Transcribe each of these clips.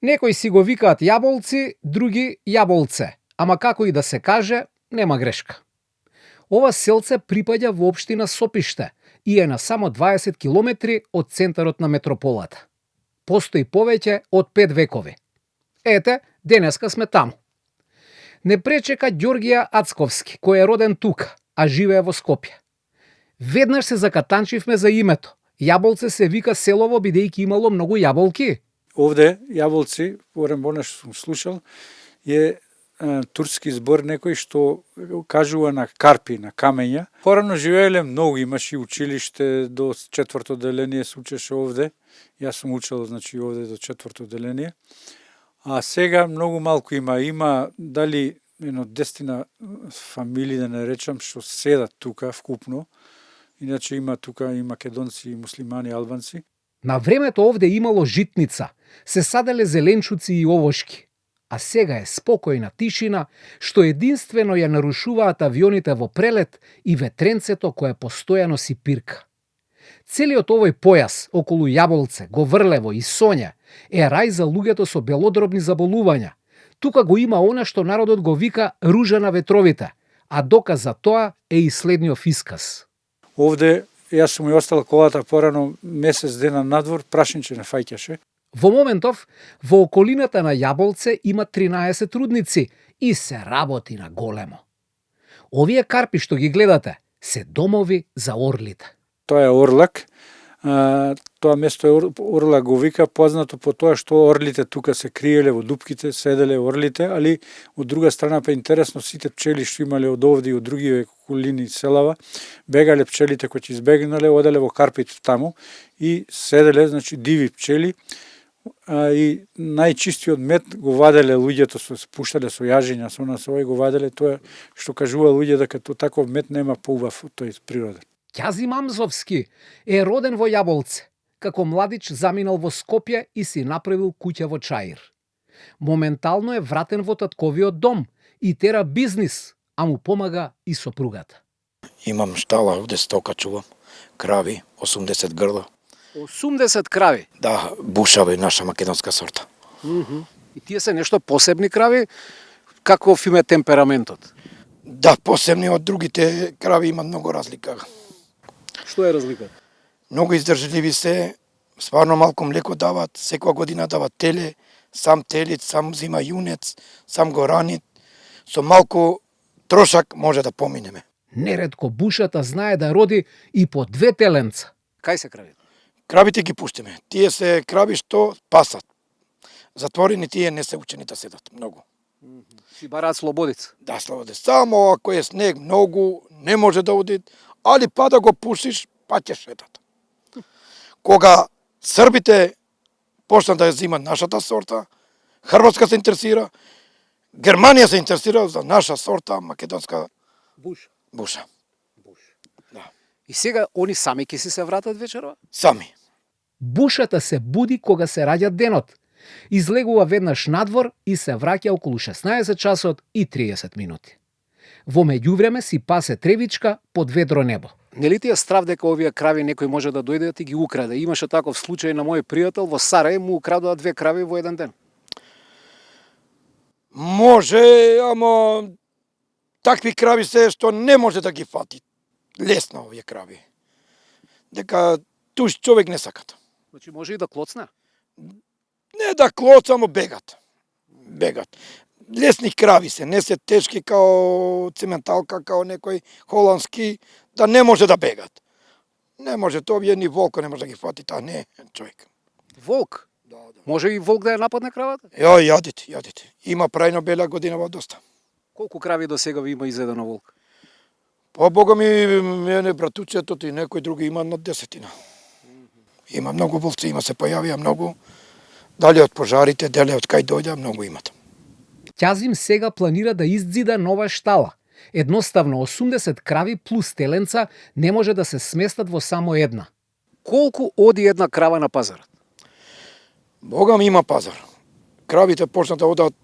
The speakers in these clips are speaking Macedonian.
Некои си го викаат јаболци, други јаболце, ама како и да се каже, нема грешка. Ова селце припаѓа во општина Сопиште и е на само 20 километри од центарот на метрополата. Постои повеќе од 5 векови. Ете, денеска сме таму. Не пречека Ѓоргија Ацковски, кој е роден тука, а живее во Скопје. Веднаш се закатанчивме за името. Јаболце се вика селово бидејќи имало многу јаболки. Овде јаболци, порано сум слушал, е турски збор некој што кажува на карпи, на камења. Порано живееле многу, имаше училиште до 4-то деление се учеше овде. Јас сум учел значи овде до 4-то деление. А сега многу малку има дали едно 10 фамилии да не речам што седат тука вкупно. Иначе има тука и македонци, и муслимани, албанци. На времето овде имало житница, се саделе зеленчуци и овошки. А сега е спокојна тишина, што единствено ја нарушуваат авионите во прелет и ветренцето кое постојано си пирка. Целиот овој појас околу Јаболце, Говрлево и Сонја е рај за луѓето со белодробни заболувања. Тука го има она што народот го вика ружа на ветровите, а доказ за тоа е и следниот исказ. Овде јас сум и остал колата порано месец дена надвор, прашинче не фаќаше. Во моментов, во околината на Јаболце има 13 рудници и се работи на големо. Овие карпи што ги гледате се домови за орлите. Тоа е Орлак. Тоа место е Орлак го вика, познато по тоа што орлите тука се криеле во дупките, седеле орлите, али од друга страна па интересно сите пчели што имале од овде и од други околини селава, бегале пчелите кои ќе избегнале, оделе во карпите таму и седеле, значи диви пчели, и најчистиот мед го ваделе луѓето, се пуштале со јажиња, со нас овој го ваделе, тоа што кажува луѓе дека таков мед нема поубав од тој природен. Ќази Мамзовски е роден во Јаболце. Како младич заминал во Скопје и си направил куќа во Чаир. Моментално е вратен во татковиот дом и тера бизнис, а му помага и сопругата. Имам штала овде, стока чувам, крави, 80 грла. 80 крави? Да, бушави, наша македонска сорта. И тие се нешто посебни крави? Каков им е темпераментот? Да, посебни од другите крави има многу разлика. Што е разлика? Многу издржливи се, стварно малку млеко дават, секоја година дават теле, сам телец, сам зима јунец, сам го ранит, со малку трошак може да поминеме. Нередко бушата знае да роди и по 2 теленца. Кај се крави? Кравите ги пуштиме. Тие се крави што пасат. Затворени тие не се учени да седат многу. Си бараат слободица? Да, слободица. Само ако е снег многу, не може да оди, али па да го пуштиш, па ќе шетат. Кога србите почна да ја зимат нашата сорта, Хрватска се интересира, Германија се интересира за наша сорта, македонска буша. Да. И сега они сами ќе се вратат вечерва? Сами. Бушата се буди кога се раѓа денот. Излегува веднаш надвор и се враќа околу 16 часот и 30 минути. Во меѓувреме си пасе тревичка под ведро небо. Нели ти е страв дека овие крави некој може да дојде да ти ги украде? Имаше таков случај на мој пријател во Сарај, му украдоа 2 крави во еден ден. Може, ама такви крави се што не може да ги фати. Лесно овие крави. Дека туш човек не сакат. Значи може и да клоцне? Не да клоца, ама бегат. Бегат. Лесни крави се, не се тешки као цементалка, као некој холандски, да не може да бегат. Не може, тоа овие ни волко не може да ги фати, таа не човек. Волк? Да. Може и волк да ја нападне кравата? Јадите. Има прајно бела годинава доста. Колку крави до сега ви има изедено волк? Па бога ми, мене братучето и некој други има над 10. Има многу волци, има се појавија многу. Дали од пожарите, дали од кај дојде, многу имат. Ќазим сега планира да издзида нова штала. Едноставно 80 крави плюс теленца не може да се сместат во само една. Колку оди една крава на пазарот? Бога ми има пазар. Кравите почнат да одат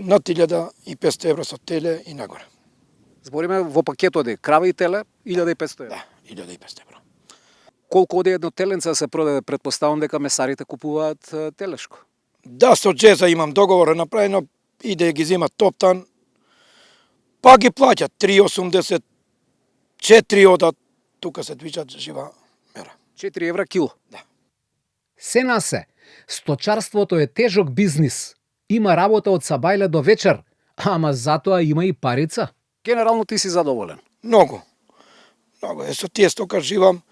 над 1500 евро со теле и нагоре. Збориме во пакет оди крава и теле 1500 евро. Да, 1500 евро. Колку оди едно теленце да се продаде? Предпоставам дека месарите купуваат телешко. Да, со Джеза имам договор направено, иде ги зема топтан, па ги плаќат 3,80, 4 одат, тука се движат жива мера. 4 евра кило. Да. Се на се, сточарството е тежок бизнис. Има работа од сабајле до вечер, ама затоа има и парица. Генерално ти си задоволен. Многу. Многу. Со тие стока живам,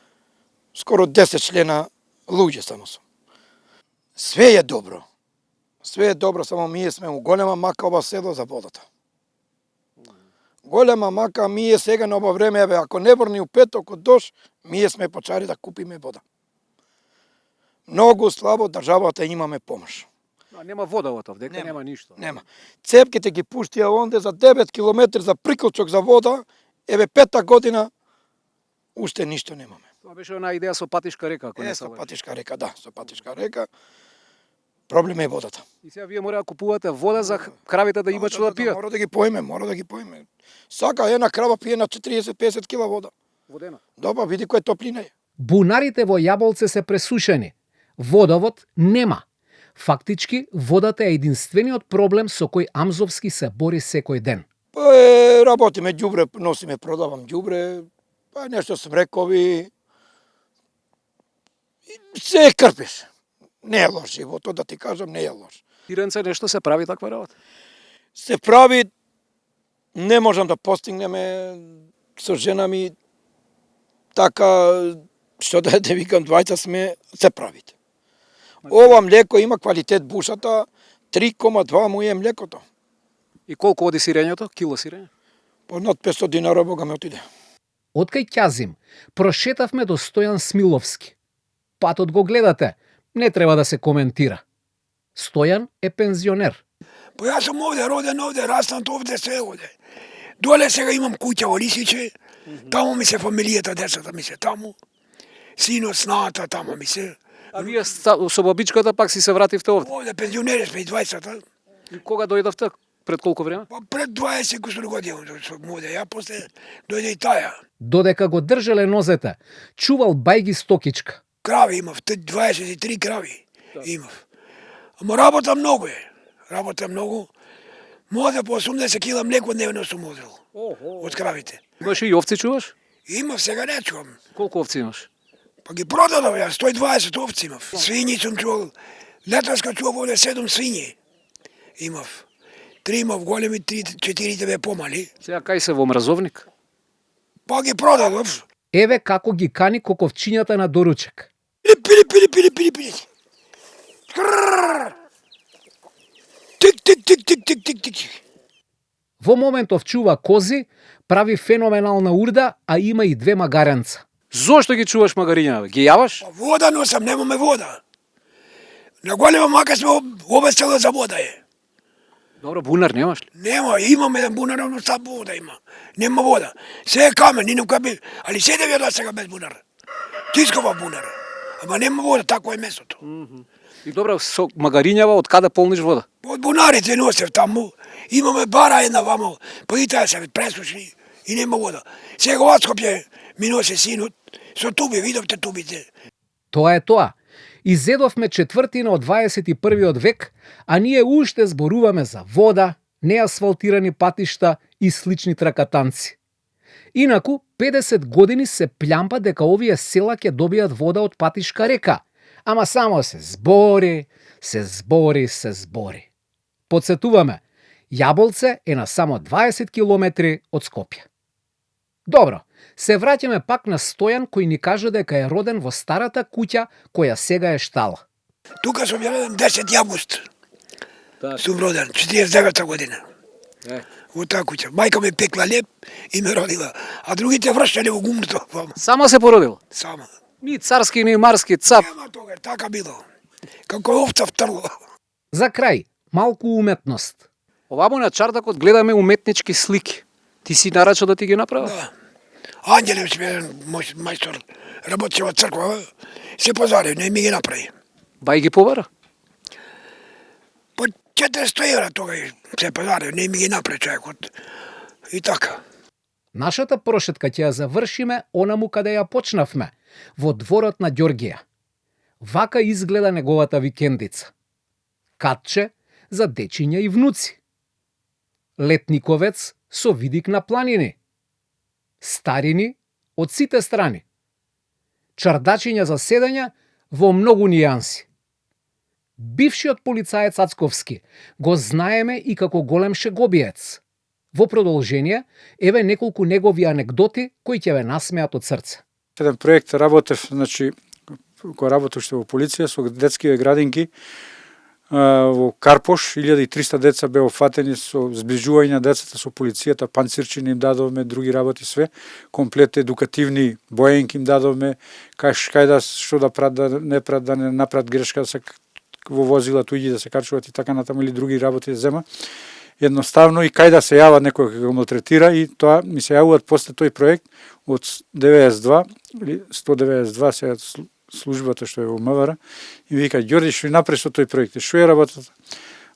скоро 10 члена луѓе само сум. Све е добро. Све е добро, само ние сме у голема мака ова село за водата. Голема мака, ние сега на ова време, еве, ако не врни у петок од дош, ние сме почари да купиме вода. Многу слабо државата имаме помош. Нема вода во тоа, дека нема ништо. Нема. Цепките ги пуштија онде за 9 километри за приклучок за вода, еве 5-та година, уште ништо немаме. Тоа беше една идеја со Патишка река, ако не се Со лажам. Патишка река, да, со Патишка река. Проблем е водата. И сега вие мора да купувате вода за кравите да имаат што да пијат. Мора да ги поеме. Сака една крава пие на 40-50 кила вода. Водена. Добро, види која топлина е. Бунарите во Јаболце се пресушени. Водовод нема. Фактички, водата е единствениот проблем со кој Амзовски се бори секој ден. Па работиме ѓубре, носиме, продавам ѓубре, па нешто смрекови. Се крпиш. Не е лош животот, да ти кажам, не е лош. Тиренце нешто се прави таква работа. Се прави, не можам да постигнеме со жена ми така, што да викам, двајца сме, се правите. Ова млеко има квалитет бушата, 3,2 му е млекото. И колку оди сирењето? Кило сирење? По над 500 динара Бога ме отиде. Откај Ќазим, прошетавме до Стојан Смиловски. Патот го гледате, не треба да се коментира. Стојан е пензионер. Па јас сум овде, роден овде, раснат овде, се овде. Доле сега имам куќа во Рисиче, таму ми се фамилијата, децата ми се таму. Синот, снаата, таму ми се. А вие со бабичката пак си се вративте овде. Овде пензионери сме и 20-та. И кога дојдовте? Пред колку време? Па пред 20 кусур години сум овде, ја после дојде и таја. Додека го држале нозете, чувал бајги стокичка. Крави имав, 23 крави имав. Ама работа многу е. Работа многу. Може по 80 кила млеко дневно сум одел. Од кравите. Имаш и овци чуваш? Имав, сега не чувам. Колку овци имаш? Па ги продадов ја, 120 овци имав. Свињи сум чувал. Летоска чував овде 7 свињи. Имав. 3 имав големи, 4 бе помали. Сега кај се во мразовник? Па ги продадов. Еве како ги кани коковчињата на доручек. Пили. Тик. Во моментов чува кози, прави феноменална урда, а има и 2 магаренца. Зошто ги чуваш магариња? Ги јаваш? Па вода носам, немаме вода. На голема мака сме ове село за вода е. Добро, бунар немаш ли? Нема, имаме еден бунар, но са вода има. Нема вода. Се е камен, ино каби, али седе ја сега без бунар. Тискова бунар. Ама нема вода, тако е месото. И добро, со магарињава од каде полниш вода? Од бунарите носев таму. Имаме бара една вамо, па и таа се пресушни и нема вода. Сега од Скопје ми носи синот со туби, видовте тубите. Тоа е тоа. Изедовме четвртина од 21. век, а ние уште зборуваме за вода, неасфалтирани патишта и слични тракатанци. Инаку, 50 години се плямпа дека овие села ќе добијат вода од Патишка река, ама само се збори. Подсетуваме, Јаболце е на само 20 километри од Скопје. Добро, се враќаме пак на Стојан кој ни кажа дека е роден во старата куќа која сега е штала. Тука сум ја роден 10 август. Сум роден, 49 година. Во таа куќа. Мајка ме пекла леп и ме родила, а другите вршале во гумното. Сама се породила? Сама. Ни царски, ни марски цап. Нема тога, така било. Како овца втрло. За крај, малку уметност. Овамо на чардакот гледаме уметнички слики. Ти си нарачал да ти ги направи? Да. Ангелев сме мајстор, работи во црква, се позари, не ми ги направи. Бај ги побара? По 400 евра тога се позари, не ми ги направи човекот. И така. Нашата прошетка ќе ја завршиме онаму каде ја почнавме, во дворот на Ѓоргија. Вака изгледа неговата викендица. катче за дечиња и внуци, летниковец со видик на планини, старини од сите страни, чардачиња за седење во многу нијанси. Бившиот полицаец Ацковски го знаеме и како голем шегобиец. Во продолжение, еве неколку негови анегдоти кои ќе ве насмеат од срце. Еден проект работев, значи, кој работеше во полиција со детски градинки во Карпош, 1300 деца беа офатени со зближување на децата со полицијата, панцирчини им дадовме, други работи све, комплет едукативни боенки им дадовме, кај да што да прават, да не направат грешка, да се во возила туѓи да се качуваат и така натаму или други работи да зема. Едноставно и кај да се јава некој кога го малтретира и тоа ми се јавуваат после тој проект од 92 или 192 сега службата што е во МВР и вика Ѓорди што направи со тој проект, што е работата?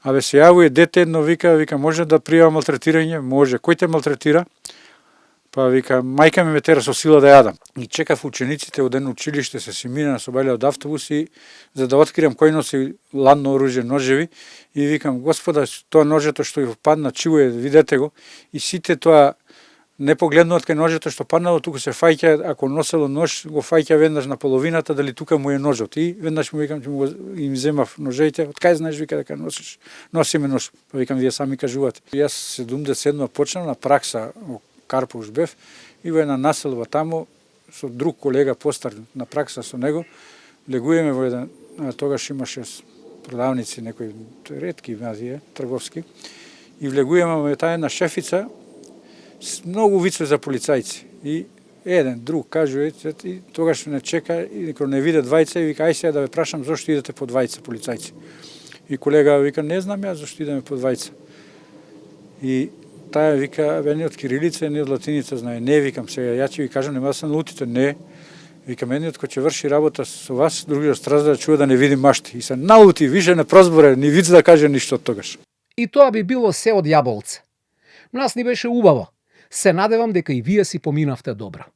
Абе се јавува дете едно вика може да пријава малтретирање, може. Кој те малтретира? Па вика мајка ми ме тера со сила да јадам. И чекав учениците од едно училиште се си мина со бајле од автобус и за да откриам кој носи ладно оружје, ножеви и викам господа тоа ножето што ја падна чивое, видете го и сите тоа не погледнуваат кај ножето што паднало, туку се фаќа, ако носело нож, го фаќа веднаш на половината, дали тука му е ножот. И веднаш му викам, им земав ножеите, од кај знаеш, вика, дека носиш? Носиме нож. Па викам, вие сами кажувате. Јас 77 почнав на пракса во Карпош бев и во една населба таму, со друг колега постар на пракса со него, легуеме во еден, тогаш имаше продавници, некои ретки мазија, трговски, и влегуеме во таа една шефица, многу вицови за полицајци. И еден, друг, кажува, и тогаш не чека, и кога не виде двајца, и вика, ај сега да ве прашам, зошто идете по двајца полицајци? И колега вика, не знам ја зошто идеме по двајца. И таа вика, не од кирилица, не од латиница знае. Не, викам сега, ја ќе ви кажам, нема да се наутите. Не. Викам, едниот кој ќе врши работа со вас, другиот стразда да чува да не види машти. И се наути, више не прозборе, ни виц да каже ништо од тогаш. И тоа би било се од Јаболце. Нас ни беше убаво. Се надевам дека и вие си поминавте добро.